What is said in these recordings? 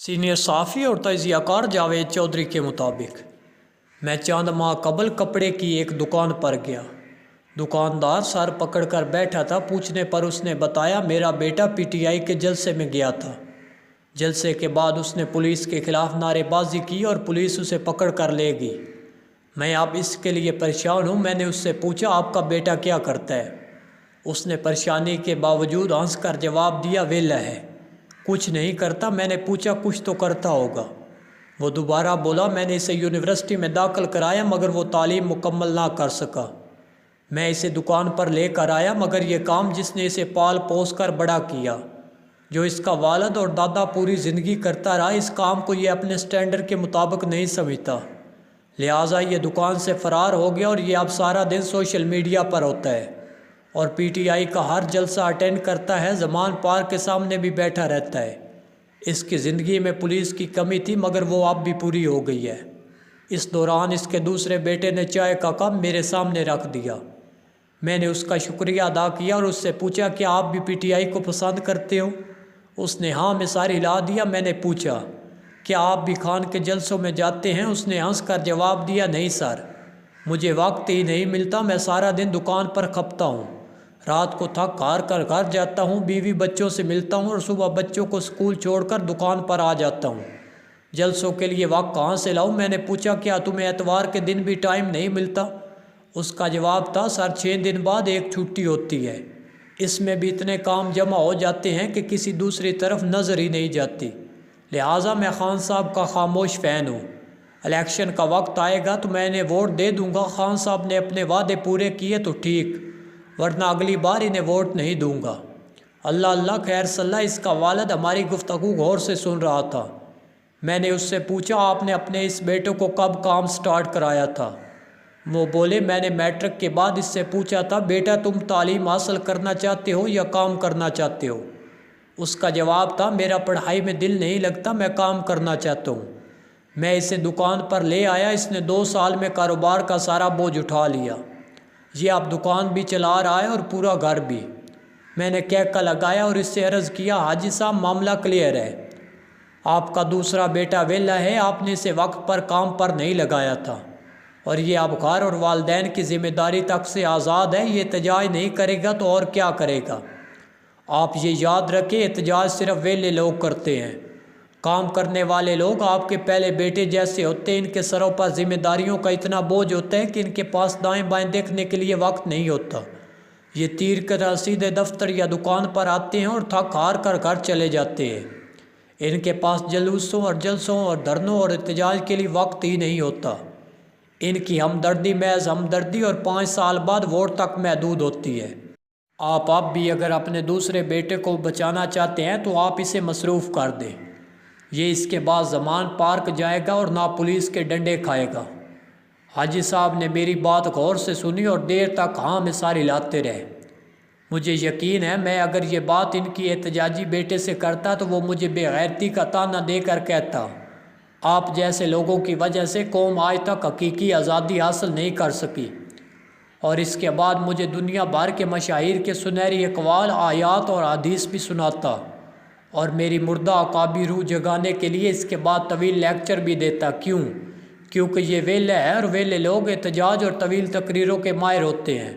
Senior صحافی اور تجزیہ کار جاوید چودھری کے مطابق میں چند ماہ قبل کپڑے کی ایک دکان پر گیا۔ دکاندار سر پکڑ کر بیٹھا تھا۔ پوچھنے پر اس نے بتایا میرا بیٹا پی ٹی آئی کے جلسے میں گیا تھا۔ جلسے کے بعد اس نے پولیس کے خلاف نعرے بازی کی اور پولیس اسے پکڑ کر لے گئی۔ میں اب اس کے لیے پریشان ہوں۔ میں نے اس سے پوچھا آپ کا بیٹا کیا کرتا ہے؟ اس نے پریشانی کے باوجود ہنس کر جواب دیا ویلا ہے، کچھ نہیں کرتا۔ میں نے پوچھا کچھ تو کرتا ہوگا۔ وہ دوبارہ بولا میں نے اسے یونیورسٹی میں داخل کرایا مگر وہ تعلیم مکمل نہ کر سکا۔ میں اسے دکان پر لے کر آیا مگر یہ کام جس نے اسے پال پوس کر بڑا کیا، جو اس کا والد اور دادا پوری زندگی کرتا رہا، اس کام کو یہ اپنے سٹینڈرڈ کے مطابق نہیں سمجھتا، لہٰذا یہ دکان سے فرار ہو گیا اور یہ اب سارا دن سوشل میڈیا پر ہوتا ہے اور پی ٹی آئی کا ہر جلسہ اٹینڈ کرتا ہے، زمان پارک کے سامنے بھی بیٹھا رہتا ہے۔ اس کی زندگی میں پولیس کی کمی تھی مگر وہ اب بھی پوری ہو گئی ہے۔ اس دوران اس کے دوسرے بیٹے نے چائے کا کپ میرے سامنے رکھ دیا۔ میں نے اس کا شکریہ ادا کیا اور اس سے پوچھا کیا آپ بھی پی ٹی آئی کو پسند کرتے ہو؟ اس نے ہاں میں سر ہلا دیا۔ میں نے پوچھا کیا آپ بھی خان کے جلسوں میں جاتے ہیں؟ اس نے ہنس کر جواب دیا نہیں سر، مجھے وقت ہی نہیں ملتا، میں سارا دن دکان پر کھپتا ہوں، رات کو تھک ہار کر گھر جاتا ہوں، بیوی بچوں سے ملتا ہوں اور صبح بچوں کو اسکول چھوڑ کر دکان پر آ جاتا ہوں، جلسوں کے لیے وقت کہاں سے لاؤں؟ میں نے پوچھا کیا تمہیں اتوار کے دن بھی ٹائم نہیں ملتا؟ اس کا جواب تھا سر 6 دن بعد ایک چھٹی ہوتی ہے، اس میں بھی اتنے کام جمع ہو جاتے ہیں کہ کسی دوسری طرف نظر ہی نہیں جاتی، لہٰذا میں خان صاحب کا خاموش فین ہوں، الیکشن کا وقت آئے گا تو میں انہیں ووٹ دے دوں گا، خان صاحب نے اپنے وعدے پورے کیے تو ٹھیک، ورنہ اگلی بار انہیں ووٹ نہیں دوں گا۔ اللہ اللہ خیر صلاح۔ اس کا والد ہماری گفتگو غور سے سن رہا تھا۔ میں نے اس سے پوچھا آپ نے اپنے اس بیٹے کو کب کام سٹارٹ کرایا تھا؟ وہ بولے میں نے میٹرک کے بعد اس سے پوچھا تھا بیٹا تم تعلیم حاصل کرنا چاہتے ہو یا کام کرنا چاہتے ہو؟ اس کا جواب تھا میرا پڑھائی میں دل نہیں لگتا، میں کام کرنا چاہتا ہوں۔ میں اسے دکان پر لے آیا، اس نے 2 سال میں کاروبار کا سارا بوجھ اٹھا لیا، یہ اب دکان بھی چلا رہا ہے اور پورا گھر بھی۔ میں نے کہکا لگایا اور اس سے عرض کیا حاجی صاحب معاملہ کلیئر ہے، آپ کا دوسرا بیٹا ویلا ہے، آپ نے اسے وقت پر کام پر نہیں لگایا تھا اور یہ اب گھر اور والدین کی ذمہ داری تک سے آزاد ہے، یہ احتجاج نہیں کرے گا تو اور کیا کرے گا؟ آپ یہ یاد رکھیں احتجاج صرف ویلے لوگ کرتے ہیں، کام کرنے والے لوگ آپ کے پہلے بیٹے جیسے ہوتے ہیں، ان کے سروں پر ذمہ داریوں کا اتنا بوجھ ہوتا ہے کہ ان کے پاس دائیں بائیں دیکھنے کے لیے وقت نہیں ہوتا، یہ تیر کی طرح سیدھے دفتر یا دکان پر آتے ہیں اور تھک ہار کر گھر چلے جاتے ہیں، ان کے پاس جلوسوں اور جلسوں اور دھرنوں اور احتجاج کے لیے وقت ہی نہیں ہوتا، ان کی ہمدردی محض ہمدردی اور 5 سال بعد ووٹ تک محدود ہوتی ہے۔ آپ اب بھی اگر اپنے دوسرے بیٹے کو بچانا چاہتے ہیں تو آپ اسے مصروف کر دیں، یہ اس کے بعد زمان پارک جائے گا اور نہ پولیس کے ڈنڈے کھائے گا۔ حاجی صاحب نے میری بات غور سے سنی اور دیر تک ہاں میں ساری ہلاتے رہے۔ مجھے یقین ہے میں اگر یہ بات ان کی احتجاجی بیٹے سے کرتا تو وہ مجھے بے غیرتی کا طعنہ دے کر کہتا آپ جیسے لوگوں کی وجہ سے قوم آج تک حقیقی آزادی حاصل نہیں کر سکی، اور اس کے بعد مجھے دنیا بھر کے مشاہیر کے سنہری اقوال، آیات اور حدیث بھی سناتا اور میری مردہ عقابی روح جگانے کے لیے اس کے بعد طویل لیکچر بھی دیتا۔ کیونکہ یہ ویلے ہے اور ویلے لوگ احتجاج اور طویل تقریروں کے ماہر ہوتے ہیں۔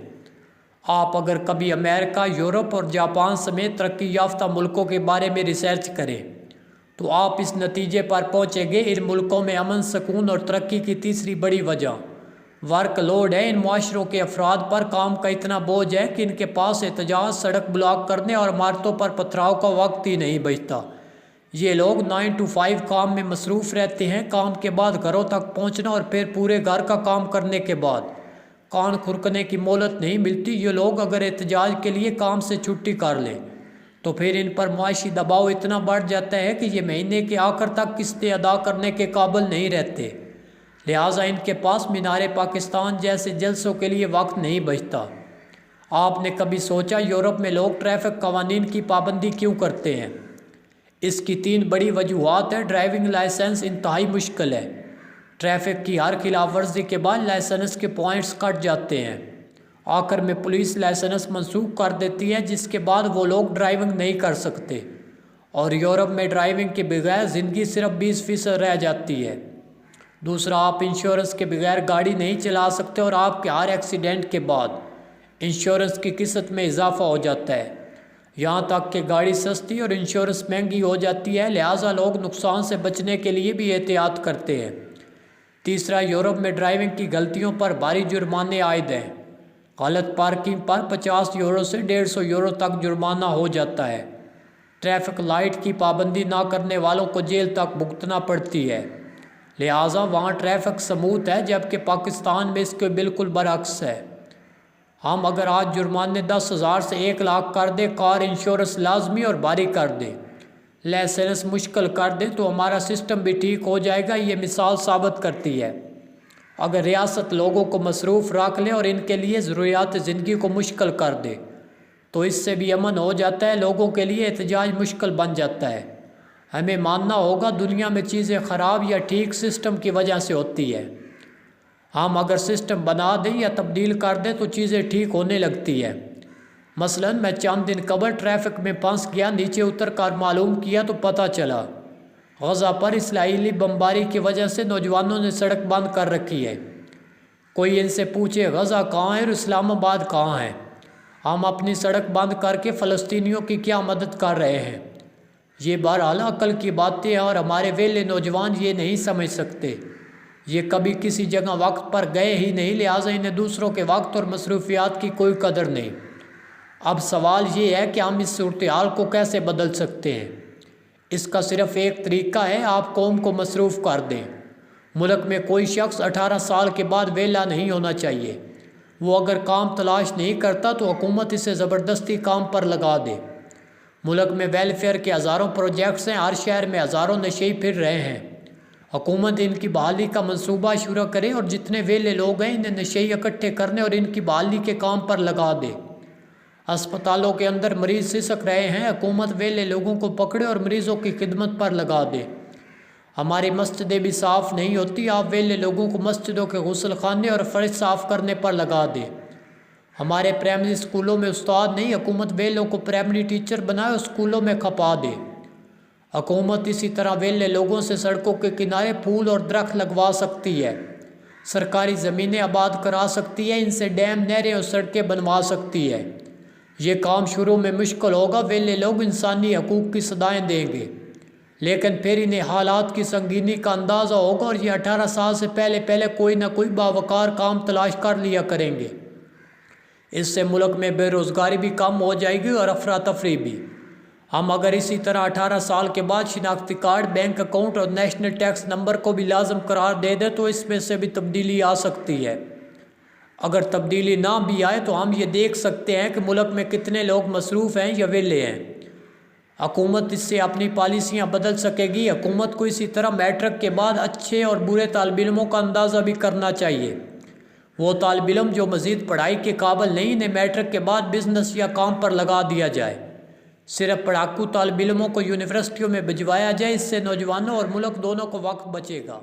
آپ اگر کبھی امریکہ، یورپ اور جاپان سمیت ترقی یافتہ ملکوں کے بارے میں ریسرچ کریں تو آپ اس نتیجے پر پہنچیں گے ان ملکوں میں امن، سکون اور ترقی کی تیسری بڑی وجہ ورک لوڈ ہے۔ ان معاشروں کے افراد پر کام کا اتنا بوجھ ہے کہ ان کے پاس احتجاج، سڑک بلاک کرنے اور عمارتوں پر پتھراؤ کا وقت ہی نہیں بچتا۔ یہ لوگ 9 to 5 کام میں مصروف رہتے ہیں، کام کے بعد گھروں تک پہنچنا اور پھر پورے گھر کا کام کرنے کے بعد کان کھرکنے کی مہلت نہیں ملتی۔ یہ لوگ اگر احتجاج کے لیے کام سے چھٹی کر لیں تو پھر ان پر معاشی دباؤ اتنا بڑھ جاتا ہے کہ یہ مہینے کے آخر تک قسطیں ادا کرنے کے قابل نہیں رہتے، لہٰذا ان کے پاس مینار پاکستان جیسے جلسوں کے لیے وقت نہیں بچتا۔ آپ نے کبھی سوچا یورپ میں لوگ ٹریفک قوانین کی پابندی کیوں کرتے ہیں؟ اس کی 3 بڑی وجوہات ہیں۔ ڈرائیونگ لائسنس انتہائی مشکل ہے، ٹریفک کی ہر خلاف ورزی کے بعد لائسنس کے پوائنٹس کٹ جاتے ہیں، آخر میں پولیس لائسنس منسوخ کر دیتی ہے جس کے بعد وہ لوگ ڈرائیونگ نہیں کر سکتے، اور یورپ میں ڈرائیونگ کے بغیر زندگی صرف 20% رہ جاتی ہے۔ دوسرا، آپ انشورنس کے بغیر گاڑی نہیں چلا سکتے اور آپ کے ہر ایکسیڈنٹ کے بعد انشورنس کی قسط میں اضافہ ہو جاتا ہے، یہاں تک کہ گاڑی سستی اور انشورنس مہنگی ہو جاتی ہے، لہٰذا لوگ نقصان سے بچنے کے لیے بھی احتیاط کرتے ہیں۔ تیسرا، یورپ میں ڈرائیونگ کی غلطیوں پر بھاری جرمانے عائد ہیں۔ غلط پارکنگ پر 50 یورو سے 150 یورو تک جرمانہ ہو جاتا ہے۔ ٹریفک لائٹ کی پابندی نہ کرنے والوں کو جیل تک بھگتنا پڑتی ہے، لہٰذا وہاں ٹریفک سموتھ ہے، جبکہ پاکستان میں اس کے بالکل برعکس ہے۔ ہم اگر آج جرمانے 10,000 سے 1 لاکھ کر دیں، کار انشورنس لازمی اور بھاری کر دیں، لائسنس مشکل کر دیں، تو ہمارا سسٹم بھی ٹھیک ہو جائے گا۔ یہ مثال ثابت کرتی ہے اگر ریاست لوگوں کو مصروف رکھ لے اور ان کے لیے ضروریات زندگی کو مشکل کر دے تو اس سے بھی امن ہو جاتا ہے، لوگوں کے لیے احتجاج مشکل بن جاتا ہے۔ ہمیں ماننا ہوگا دنیا میں چیزیں خراب یا ٹھیک سسٹم کی وجہ سے ہوتی ہے۔ ہم اگر سسٹم بنا دیں یا تبدیل کر دیں تو چیزیں ٹھیک ہونے لگتی ہے۔ مثلاً میں چند دن قبل ٹریفک میں پھنس گیا، نیچے اتر کر معلوم کیا تو پتہ چلا غزہ پر اسرائیلی بمباری کی وجہ سے نوجوانوں نے سڑک بند کر رکھی ہے۔ کوئی ان سے پوچھے غزہ کہاں ہے اور اسلام آباد کہاں ہے؟ ہم اپنی سڑک بند کر کے فلسطینیوں کی کیا مدد کر رہے ہیں؟ یہ بہرحال عقل کی باتیں ہیں اور ہمارے ویلے نوجوان یہ نہیں سمجھ سکتے۔ یہ کبھی کسی جگہ وقت پر گئے ہی نہیں، لہٰذا انہیں دوسروں کے وقت اور مصروفیات کی کوئی قدر نہیں۔ اب سوال یہ ہے کہ ہم اس صورتحال کو کیسے بدل سکتے ہیں؟ اس کا صرف ایک طریقہ ہے، آپ قوم کو مصروف کر دیں۔ ملک میں کوئی شخص 18 سال کے بعد ویلا نہیں ہونا چاہیے۔ وہ اگر کام تلاش نہیں کرتا تو حکومت اسے زبردستی کام پر لگا دے۔ ملک میں ویلفیئر کے ہزاروں پروجیکٹس ہیں، ہر شہر میں ہزاروں نشئی پھر رہے ہیں۔ حکومت ان کی بحالی کا منصوبہ شروع کرے اور جتنے ویلے لوگ ہیں انہیں نشئی اکٹھے کرنے اور ان کی بحالی کے کام پر لگا دے۔ اسپتالوں کے اندر مریض سسک رہے ہیں، حکومت ویلے لوگوں کو پکڑے اور مریضوں کی خدمت پر لگا دے۔ ہماری مسجدیں بھی صاف نہیں ہوتی، آپ ویلے لوگوں کو مسجدوں کے غسل خانے اور فرش صاف کرنے پر لگا دے۔ ہمارے پرائمری اسکولوں میں استاد نہیں، حکومت ویلوں کو پرائمری ٹیچر بنائے اور اسکولوں میں کھپا دے۔ حکومت اسی طرح ویلے لوگوں سے سڑکوں کے کنارے پھول اور درخت لگوا سکتی ہے، سرکاری زمینیں آباد کرا سکتی ہے، ان سے ڈیم، نہریں اور سڑکیں بنوا سکتی ہے۔ یہ کام شروع میں مشکل ہوگا، ویلے لوگ انسانی حقوق کی صدائیں دیں گے، لیکن پھر انہیں حالات کی سنگینی کا اندازہ ہوگا اور یہ 18 سال سے پہلے کوئی نہ کوئی باوقار کام تلاش کر لیا کریں گے۔ اس سے ملک میں بے روزگاری بھی کم ہو جائے گی اور افراتفری بھی۔ ہم اگر اسی طرح 18 سال کے بعد شناختی کارڈ، بینک اکاؤنٹ اور نیشنل ٹیکس نمبر کو بھی لازم قرار دے دیں تو اس میں سے بھی تبدیلی آ سکتی ہے۔ اگر تبدیلی نہ بھی آئے تو ہم یہ دیکھ سکتے ہیں کہ ملک میں کتنے لوگ مصروف ہیں یا ویلے ہیں۔ حکومت اس سے اپنی پالیسیاں بدل سکے گی۔ حکومت کو اسی طرح میٹرک کے بعد اچھے اور برے طالب علموں کا اندازہ بھی کرنا چاہیے۔ وہ طالب علم جو مزید پڑھائی کے قابل نہیں، انہیں میٹرک کے بعد بزنس یا کام پر لگا دیا جائے۔ صرف پڑھاکو طالب علموں کو یونیورسٹیوں میں بھجوایا جائے، اس سے نوجوانوں اور ملک دونوں کو وقت بچے گا۔